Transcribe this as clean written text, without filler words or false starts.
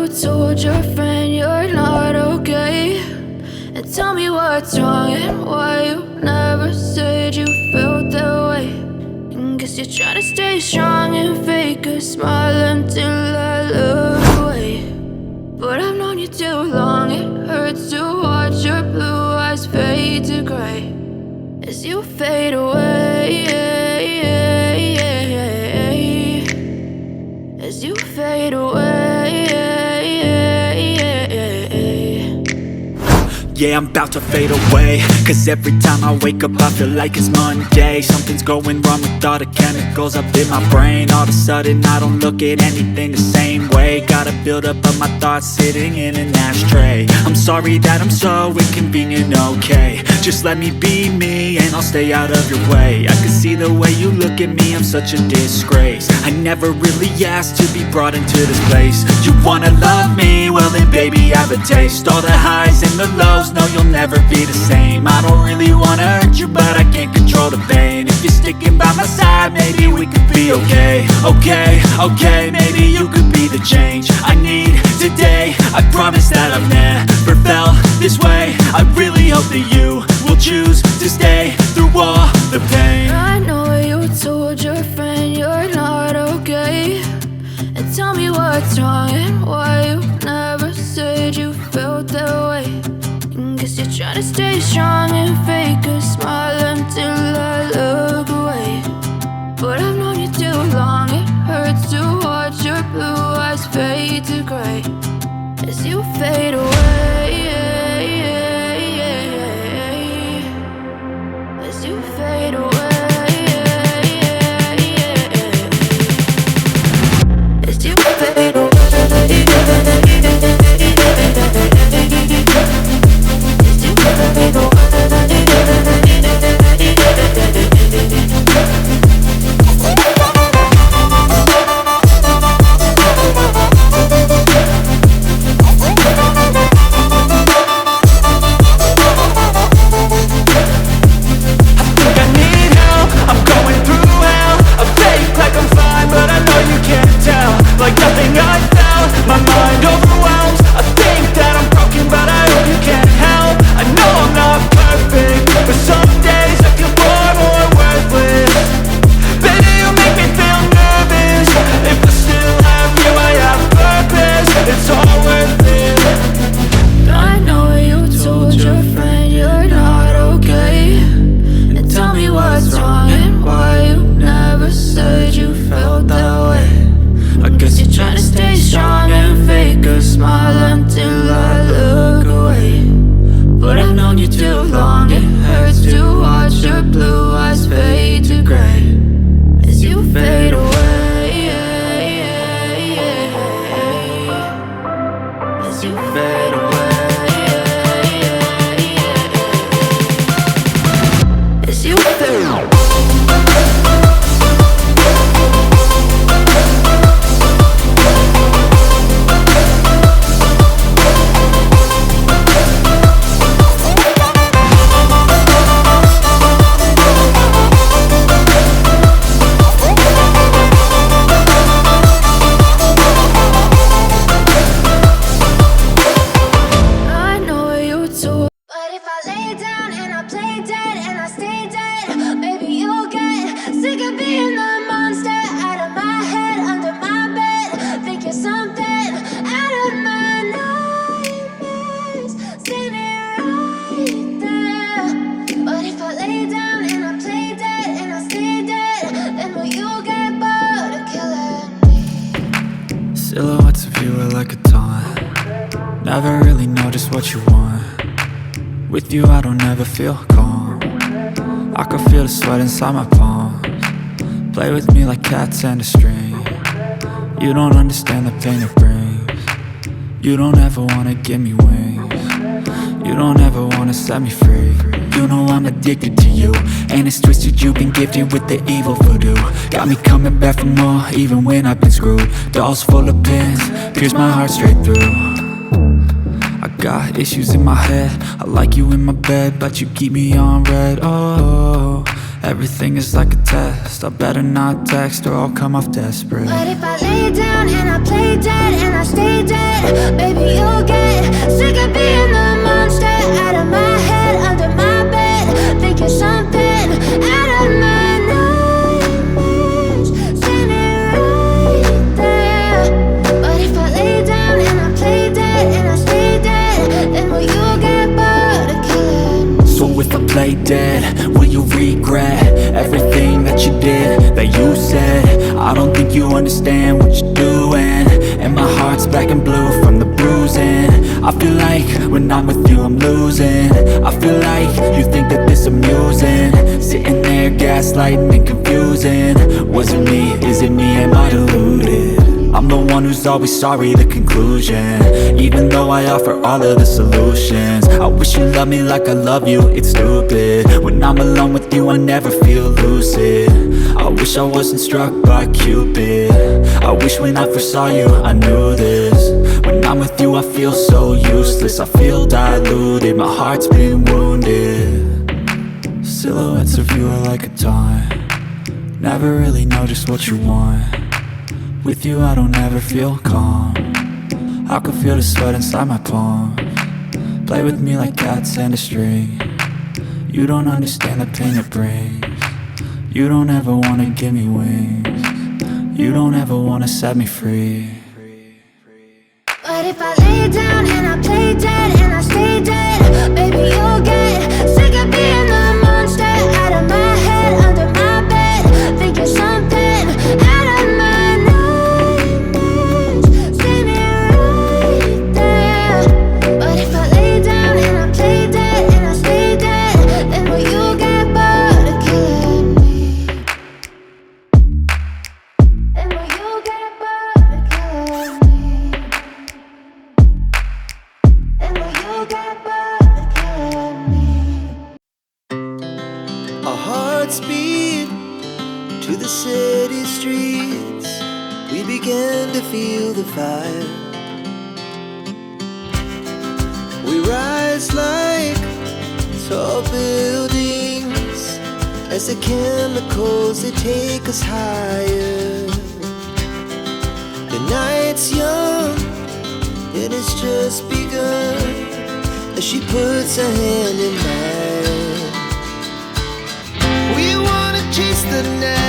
you told your friend you're not okay. And tell me what's wrong and why you never said you felt that way. And guess you're trying to stay strong and fake a smile until I look away. But I've known you too long, it hurts to watch your blue eyes fade to gray as you fade away, as you fade away. Yeah, I'm about to fade away, cause every time I wake up I feel like it's Monday. Something's going wrong with all the chemicals up in my brain. All of a sudden I don't look at anything the same way. Got a build-up of my thoughts sitting in an ashtray. I'm sorry that I'm so inconvenient, okay. Just let me be me and I'll stay out of your way. I can see the way you look at me, I'm such a disgrace. I never really asked to be brought into this place. You wanna love me? Well then baby I have a taste. All the highs and the lows, no, you'll never be the same. I don't really wanna hurt you, but I can't control the pain. If you're sticking by my side, maybe we could be okay. Okay, maybe you could be the change I need today. I promise that I've never felt this way. I really hope that you will choose to stay through all the pain. I know you told your friend you're not okay. And tell me what's wrong and why you never said you felt that way. Guess you're trying to stay strong and fake a smile until I look away. But I've known you too long, it hurts to watch your blue eyes fade to gray as you fade away, as you fade away, as you fade away. Silhouettes of you are like a taunt. Never really know just what you want. With you I don't ever feel calm. I can feel the sweat inside my palms. Play with me like cats and a string. You don't understand the pain it brings. You don't ever wanna give me wings. You don't ever wanna set me free. You know I'm addicted to you, and it's twisted, you've been gifted with the evil voodoo. Got me coming back for more, even when I've been screwed. Dolls full of pins, pierce my heart straight through. I got issues in my head, I like you in my bed, but you keep me on red. Oh, everything is like a test, I better not text or I'll come off desperate. But if I lay down and I play dead and I stay dead, dead? Will you regret everything that you did, that you said? I don't think you understand what you're doing, and my heart's black and blue from the bruising. I feel like when I'm with you I'm losing. I feel like you think that this amusing, sitting there gaslighting and confusing. Was it me? Is it me? Am I deluded? I'm the one who's always sorry, the conclusion, even though I offer all of the solutions. I wish you loved me like I love you, it's stupid. When I'm alone with you I never feel lucid. I wish I wasn't struck by Cupid. I wish when I first saw you I knew this. When I'm with you I feel so useless, I feel diluted, my heart's been wounded. Silhouettes of you are like a taunt, never really know just what you want. With you I don't ever feel calm, I can feel the sweat inside my palms. Play with me like cats and a string. You don't understand the pain it brings. You don't ever wanna give me wings. You don't ever wanna set me free. But if I lay down and I play dead and I stay dead, baby you'll get sick of being the monster out of my head, under my bed, thinking something out of my nightmares. See me right there. But if I lay down and I play dead and I stay dead, then will you get bored of killing me? Then will you get bored of killing me? Then will you get bored of killing me? Our hearts beat to the city streets. We began to feel the fire. We rise like tall buildings as the chemicals, they take us higher. The night's young, it has just begun, as she puts her hand in mine. We wanna chase the night.